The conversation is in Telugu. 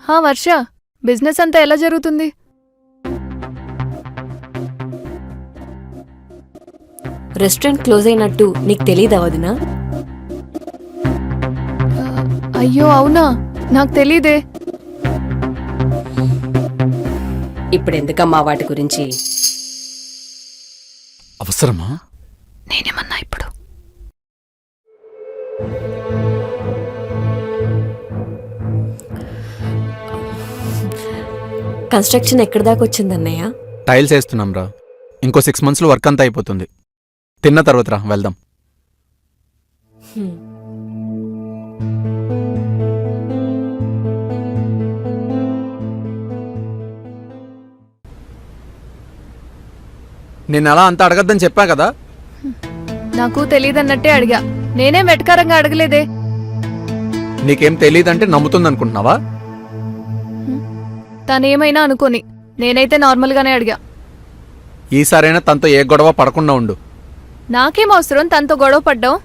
హా వర్ష, బిజినెస్ అంతా ఎలా జరుగుతుంది? రెస్టారెంట్ క్లోజ్ అయినట్టు నీకు తెలీదా వదినా? అయ్యో అవునా, నాకు తెలీదే. ఇప్పుడు ఎందుకమ్మా వాటి గురించి? అవసరమా? నేనేమన్నా ఇప్పుడు? కన్స్ట్రక్షన్ ఎక్కడి దాకా వచ్చిందన్నయ్య? టైల్స్ వేస్తున్నాం రా. ఇంకో 6 monthsలో వర్క్ అంతా అయిపోతుంది. తిన్న తర్వాత రా వెళ్దాం. నేను అలా అంత అడగద్దని చెప్పా కదా. నాకు తెలీదన్నట్టే అడిగా, నేనేం వెటకారంగా అడగలేదే. నీకేం తెలియదంటే నమ్ముతుందనుకుంటున్నావా? తనేమైనా అనుకోని, నేనైతే నార్మల్గానే అడిగా. ఈసారైనా తనతో ఏ గొడవ పడకుండా ఉండు. నాకేం అవసరం తనతో గొడవ పడ్డావు?